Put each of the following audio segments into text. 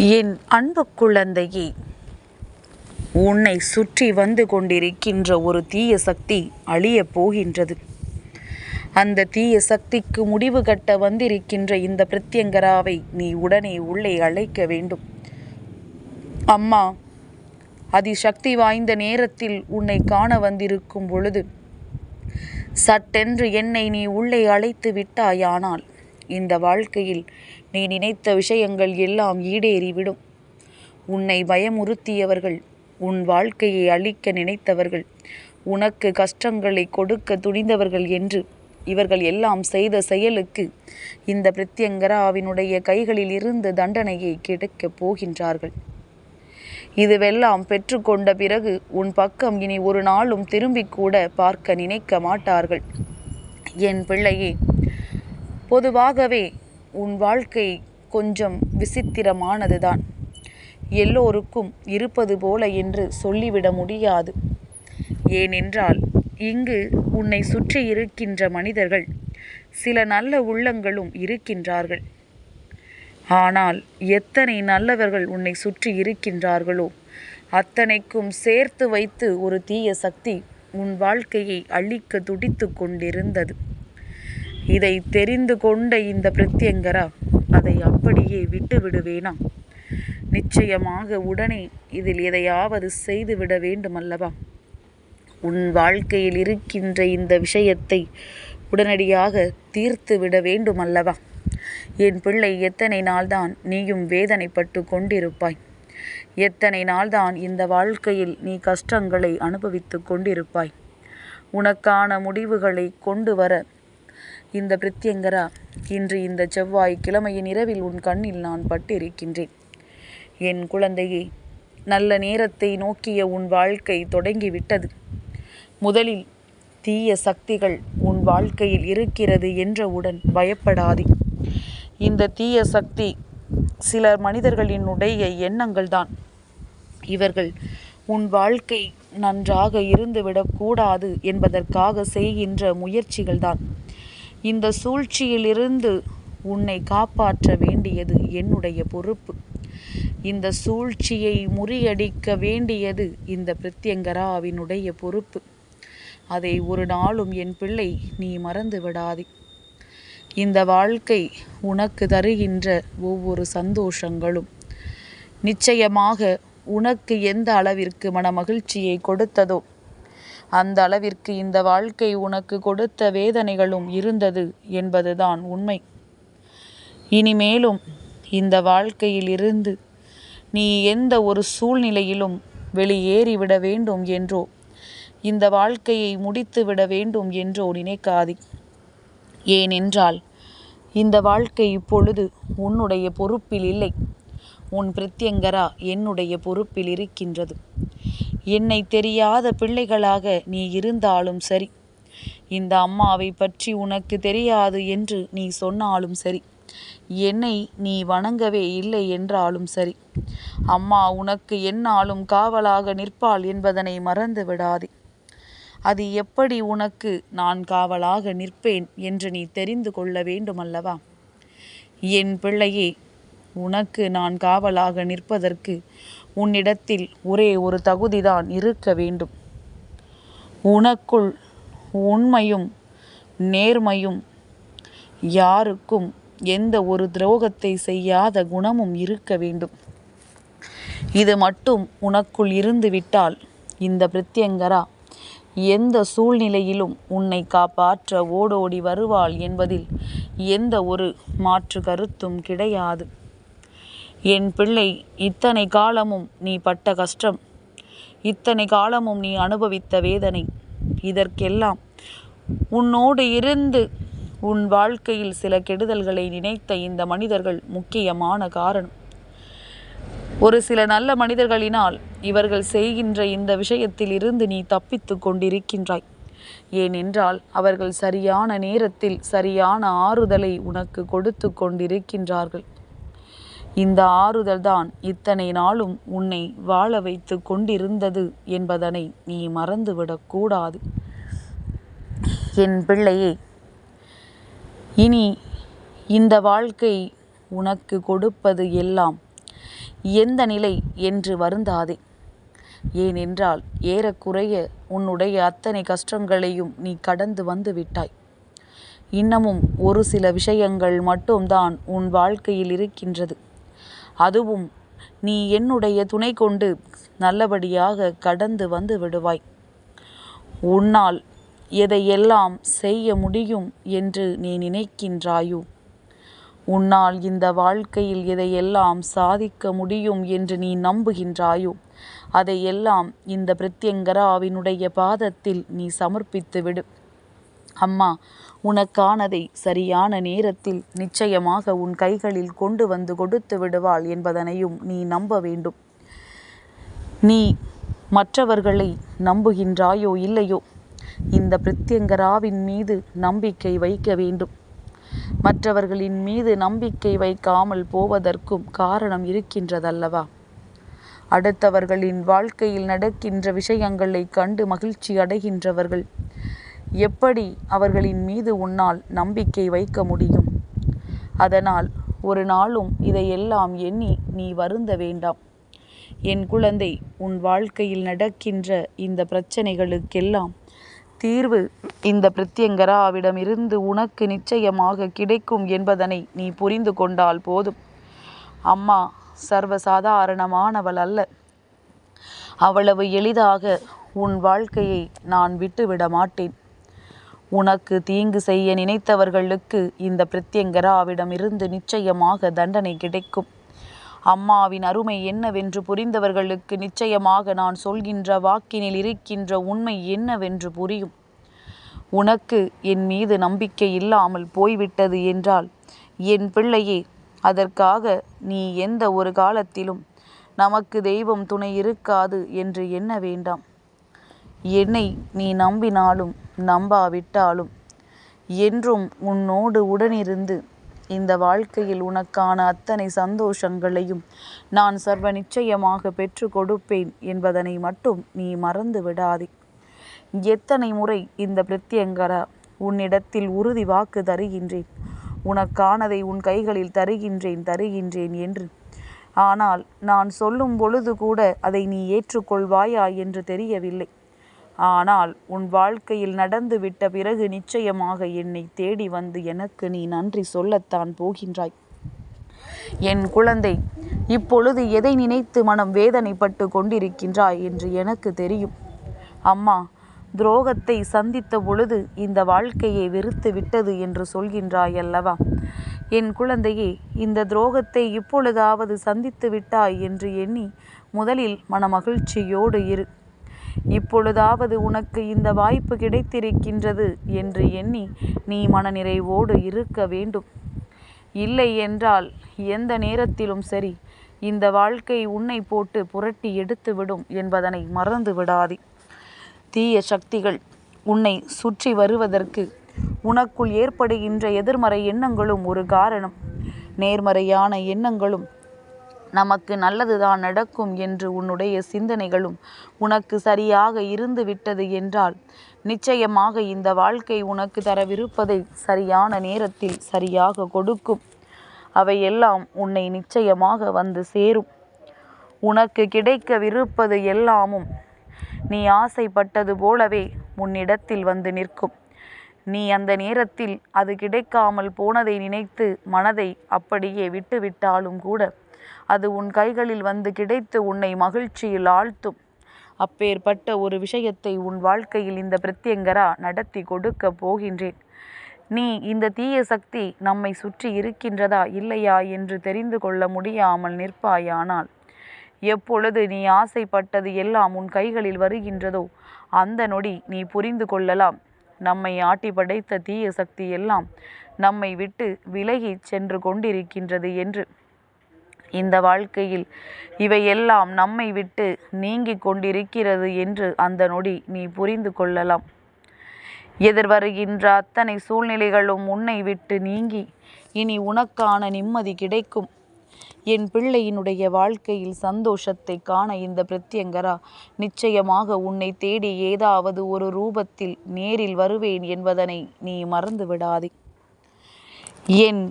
என் அன்பு குழந்தையே, உன்னை சுற்றி வந்து கொண்டிருக்கின்ற ஒரு தீய சக்தி அழியப் போகின்றது. அந்த தீய சக்திக்கு முடிவு கட்ட வந்திருக்கின்ற இந்த பிரத்யங்கராவை நீ உடனே உள்ளே அழைக்க வேண்டும். அம்மா அதிசக்தி வாய்ந்த நேரத்தில் உன்னை காண வந்திருக்கும் பொழுது சட்டென்று என்னை நீ உள்ளே அழைத்து விட்டாயானால் இந்த வாழ்க்கையில் நீ நினைத்த விஷயங்கள் எல்லாம் ஈடேறிவிடும். உன்னை பயமுறுத்தியவர்கள், உன் வாழ்க்கையை அழிக்க நினைத்தவர்கள், உனக்கு கஷ்டங்களை கொடுக்க துணிந்தவர்கள் என்று இவர்கள் எல்லாம் செய்த செயலுக்கு இந்த பிரத்யங்கராவினுடைய கைகளில் இருந்து தண்டனையை கிடைக்கப் போகின்றார்கள். இதுவெல்லாம் பெற்றுக்கொண்ட பிறகு உன் பக்கம் இனி ஒரு நாளும் திரும்பிக் கூட பார்க்க நினைக்க மாட்டார்கள். என் பிள்ளையே, பொதுவாகவே உன் வாழ்க்கை கொஞ்சம் விசித்திரமானதுதான். எல்லோருக்கும் இருப்பது போல என்று சொல்லிவிட முடியாது. ஏனென்றால் இங்கு உன்னை சுற்றி இருக்கின்ற மனிதர்கள் சில நல்ல உள்ளங்களும் இருக்கின்றார்கள். ஆனால் எத்தனை நல்லவர்கள் உன்னை சுற்றி இருக்கின்றார்களோ அத்தனைக்கும் சேர்த்து வைத்து ஒரு தீய சக்தி உன் வாழ்க்கையை அழிக்க துடித்து கொண்டிருந்தது. இதை தெரிந்து கொண்ட இந்த பிரத்யங்கரா அதை அப்படியே விட்டு விடுவேனா? நிச்சயமாக உடனே இதில் எதையாவது செய்துவிட வேண்டுமல்லவா? உன் வாழ்க்கையில் இருக்கின்ற இந்த விஷயத்தை உடனடியாக தீர்த்து விட வேண்டுமல்லவா? என் பிள்ளை, எத்தனை நாள்தான் நீயும் வேதனைப்பட்டு கொண்டிருப்பாய்? எத்தனை நாள்தான் இந்த வாழ்க்கையில் நீ கஷ்டங்களை அனுபவித்து கொண்டிருப்பாய்? உனக்கான முடிவுகளை கொண்டு வர இந்த பிரத்யங்கரா இன்று இந்த செவ்வாய்க்கிழமையின் இரவில் உன் கண்ணில் நான் பட்டிருக்கின்றேன். என் குழந்தையே, நல்ல நேரத்தை நோக்கிய உன் வாழ்க்கை தொடங்கிவிட்டது. முதலில் தீய சக்திகள் உன் வாழ்க்கையில் இருக்கிறது என்றவுடன் பயப்படாதே. இந்த தீய சக்தி சில மனிதர்களினுடைய எண்ணங்கள்தான். இவர்கள் உன் வாழ்க்கை நன்றாக இருந்துவிடக்கூடாது என்பதற்காக செய்கின்ற முயற்சிகள்தான். இந்த சூழ்ச்சியிலிருந்து உன்னை காப்பாற்ற வேண்டியது என்னுடைய பொறுப்பு. இந்த சூழ்ச்சியை முறியடிக்க வேண்டியது இந்த பிரத்யங்கராவினுடைய பொறுப்பு. அதை ஒரு நாளும் என் பிள்ளை நீ மறந்து விடாதே. இந்த வாழ்க்கை உனக்கு தருகின்ற ஒவ்வொரு சந்தோஷங்களும் நிச்சயமாக உனக்கு எந்த அளவிற்கு மன மகிழ்ச்சியை கொடுத்ததோ அந்த அளவிற்கு இந்த வாழ்க்கை உனக்கு கொடுத்த வேதனைகளும் இருந்தது என்பதுதான் உண்மை. இனிமேலும் இந்த வாழ்க்கையில் இருந்து நீ எந்த ஒரு சூழ்நிலையிலும் வெளியேறிவிட வேண்டும் என்றோ, இந்த வாழ்க்கையை முடித்து விட வேண்டும் என்றோ நினைக்காதே. ஏனென்றால் இந்த வாழ்க்கை இப்பொழுது உன்னுடைய பொறுப்பில் இல்லை. உன் பிரத்யங்கரா என்னுடைய பொறுப்பில் இருக்கின்றது. என்னை தெரியாத பிள்ளைகளாக நீ இருந்தாலும் சரி, இந்த அம்மாவை பற்றி உனக்கு தெரியாது என்று நீ சொன்னாலும் சரி, என்னை நீ வணங்கவே இல்லை என்றாலும் சரி, அம்மா உனக்கு எந்நாளும் காவலாக நிற்பாள் என்பதனை மறந்து விடாதே. அது எப்படி உனக்கு நான் காவலாக நிற்பேன் என்று நீ தெரிந்து கொள்ள வேண்டுமல்லவா? என் பிள்ளையே, உனக்கு நான் காவலாக நிற்பதற்கு உன்னிடத்தில் ஒரே ஒரு தகுதிதான் இருக்க வேண்டும். உனக்குள் உண்மையும் நேர்மையும், யாருக்கும் எந்த ஒரு துரோகத்தை செய்யாத குணமும் இருக்க வேண்டும். இது மட்டும் உனக்குள் இருந்துவிட்டால் இந்த பிரத்யங்கரா எந்த சூழ்நிலையிலும் உன்னை காப்பாற்ற ஓடோடி வருவாள் என்பதில் எந்த ஒரு மாற்று கருத்தும் கிடையாது. என் பிள்ளை, இத்தனை காலமும் நீ பட்ட கஷ்டம், இத்தனை காலமும் நீ அனுபவித்த வேதனை, இதற்கெல்லாம் உன்னோடு இருந்து உன் வாழ்க்கையில் சில கெடுதல்களை நினைத்த இந்த மனிதர்கள் முக்கியமான காரணம். ஒரு சில நல்ல மனிதர்களினால் இவர்கள் செய்கின்ற இந்த விஷயத்தில் இருந்து நீ தப்பித்து கொண்டிருக்கின்றாய். ஏனென்றால் அவர்கள் சரியான நேரத்தில் சரியான ஆறுதலை உனக்கு கொடுத்து கொண்டிருக்கின்றார்கள். இந்த ஆறுதல் தான் இத்தனை நாளும் உன்னை வாழ வைத்து கொண்டிருந்தது என்பதனை நீ மறந்துவிடக்கூடாது. என் பிள்ளையே, இனி இந்த வாழ்க்கை உனக்கு கொடுப்பது எல்லாம் எந்த நிலை என்று வருந்தாதே. ஏனென்றால் ஏறக்குறைய உன்னுடைய அத்தனை கஷ்டங்களையும் நீ கடந்து வந்து விட்டாய். இன்னமும் ஒரு சில விஷயங்கள் மட்டும்தான் உன் வாழ்க்கையில் இருக்கின்றது. அதுவும் நீ என்னுடைய துணை கொண்டு நல்லபடியாக கடந்து வந்து விடுவாய். உன்னால் எதையெல்லாம் செய்ய முடியும் என்று நீ நினைக்கின்றாயோ, உன்னால் இந்த வாழ்க்கையில் எதையெல்லாம் சாதிக்க முடியும் என்று நீ நம்புகின்றாயோ, அதையெல்லாம் இந்த பிரத்யங்கராவினுடைய பாதத்தில் நீ சமர்ப்பித்து விடு. அம்மா உனக்கானதை சரியான நேரத்தில் நிச்சயமாக உன் கைகளில் கொண்டு வந்து கொடுத்து விடுவாள் என்பதனையும் நீ நம்ப வேண்டும். நீ மற்றவர்களை நம்புகின்றாயோ இல்லையோ, இந்த பிரத்யங்கராவின் மீது நம்பிக்கை வைக்க வேண்டும். மற்றவர்களின் மீது நம்பிக்கை வைக்காமல் போவதற்கும் காரணம் இருக்கின்றதல்லவா? அடுத்தவர்களின் வாழ்க்கையில் நடக்கின்ற விஷயங்களை கண்டு மகிழ்ச்சி அடைகின்றவர்கள் எப்படி அவர்களின் மீது உன்னால் நம்பிக்கை வைக்க முடியும்? அதனால் ஒரு நாளும் இதையெல்லாம் எண்ணி நீ வருந்த வேண்டாம். என் குழந்தை, உன் வாழ்க்கையில் நடக்கின்ற இந்த பிரச்சனைகளுக்கெல்லாம் தீர்வு இந்த பிரத்யங்கராவிடமிருந்து உனக்கு நிச்சயமாக கிடைக்கும் என்பதனை நீ புரிந்து கொண்டால் போதும். அம்மா சர்வசாதாரணமானவள் அல்ல. அவ்வளவு எளிதாக உன் வாழ்க்கையை நான் விட்டுவிட மாட்டேன். உனக்கு தீங்கு செய்ய நினைத்தவர்களுக்கு இந்த பிரத்யங்கராவிடமிருந்து நிச்சயமாக தண்டனை கிடைக்கும். அம்மாவின் அருமை என்னவென்று புரிந்தவர்களுக்கு நிச்சயமாக நான் சொல்கின்ற வாக்கினில் இருக்கின்ற உண்மை என்னவென்று புரியும். உனக்கு என் மீது நம்பிக்கை இல்லாமல் போய்விட்டது என்றால் என் பிள்ளையே, அதற்காக நீ எந்த ஒரு காலத்திலும் நமக்கு தெய்வம் துணை இருக்காது என்று எண்ண வேண்டாம். என்னை நீ நம்பினாலும் நம்பாவிட்டாலும் என்றும் உன்னோடு உடனிருந்து இந்த வாழ்க்கையில் உனக்கான அத்தனை சந்தோஷங்களையும் நான் சர்வ நிச்சயமாக பெற்று கொடுப்பேன் என்பதனை மட்டும் நீ மறந்து விடாதே. எத்தனை முறை இந்த பிரத்யங்கரா உன்னிடத்தில் உறுதி வாக்கு தருகின்றேன், உனக்கானதை உன் கைகளில் தருகின்றேன் என்று. ஆனால் நான் சொல்லும் பொழுது கூட அதை நீ ஏற்றுக்கொள்வாயா என்று தெரியவில்லை. ஆனால் உன் வாழ்க்கையில் நடந்து விட்ட பிறகு நிச்சயமாக என்னை தேடி வந்து எனக்கு நீ நன்றி சொல்லத்தான் போகின்றாய். என் குழந்தை, இப்பொழுது எதை நினைத்து மனம் வேதனைப்பட்டு கொண்டிருக்கின்றாய் என்று எனக்கு தெரியும். அம்மா துரோகத்தை சந்தித்த பொழுது இந்த வாழ்க்கையை வெறுத்து விட்டது என்று சொல்கின்றாய் அல்லவா? என் குழந்தையே, இந்த துரோகத்தை இப்பொழுதாவது சந்தித்து விட்டாய் என்று எண்ணி முதலில் மனமகிழ்ச்சியோடு இரு. இப்பொழுதாவது உனக்கு இந்த வாய்ப்பு கிடைத்திருக்கின்றது என்று எண்ணி நீ மனநிறைவோடு இருக்க வேண்டும். இல்லை என்றால் எந்த நேரத்திலும் சரி இந்த வாழ்க்கை உன்னை போட்டு புரட்டி எடுத்துவிடும் என்பதனை மறந்து விடாதே. தீய சக்திகள் உன்னை சுற்றி வருவதற்கு உனக்குள் ஏற்படுகின்ற எதிர்மறை எண்ணங்களும் ஒரு காரணம். நேர்மறையான எண்ணங்களும் நமக்கு நல்லதுதான் நடக்கும் என்று உன்னுடைய சிந்தனைகளும் உனக்கு சரியாக இருந்து விட்டது என்றால் நிச்சயமாக இந்த வாழ்க்கை உனக்கு தரவிருப்பதை சரியான நேரத்தில் சரியாக கொடுக்கும். அவையெல்லாம் உன்னை நிச்சயமாக வந்து சேரும். உனக்கு கிடைக்கவிருப்பது எல்லாமும் நீ ஆசைப்பட்டது போலவே உன்னிடத்தில் வந்து நிற்கும். நீ அந்த நேரத்தில் அது கிடைக்காமல் போனதை நினைத்து மனதை அப்படியே விட்டுவிட்டாலும் கூட அது உன் கைகளில் வந்து கிடைத்து உன்னை மகிழ்ச்சியில் ஆழ்த்தும். அப்பேற்பட்ட ஒரு விஷயத்தை உன் வாழ்க்கையில் இந்த பிரத்யங்கரா நடத்தி கொடுக்க போகின்றேன். நீ இந்த தீய சக்தி நம்மை சுற்றி இருக்கின்றதா இல்லையா என்று தெரிந்து கொள்ள முடியாமல் நிற்பாயானால், எப்பொழுது நீ ஆசைப்பட்டது எல்லாம் உன் கைகளில் வருகின்றதோ அந்த நொடி நீ புரிந்து கொள்ளலாம், நம்மை ஆட்டி படைத்த தீய சக்தி எல்லாம் நம்மை விட்டு விலகி சென்று கொண்டிருக்கின்றது என்று. இந்த வாழ்க்கையில் இவையெல்லாம் நம்மை விட்டு நீங்கி கொண்டிருக்கிறது என்று அந்த நொடி நீ புரிந்து கொள்ளலாம். எதிர்வருகின்ற அத்தனை சூழ்நிலைகளும் உன்னை விட்டு நீங்கி இனி உனக்கான நிம்மதி கிடைக்கும். என் பிள்ளையினுடைய வாழ்க்கையில் சந்தோஷத்தை காண இந்த பிரத்யங்கரா நிச்சயமாக உன்னை தேடி ஏதாவது ஒரு ரூபத்தில் நேரில் வருவேன் என்பதனை நீ மறந்து விடாதே. என்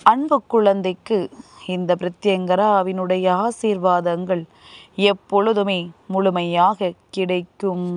அன்பு குழந்தைக்கு இந்த பிரத்யங்கராவினுடைய ஆசீர்வாதங்கள் எப்பொழுதுமே முழுமையாக கிடைக்கும்.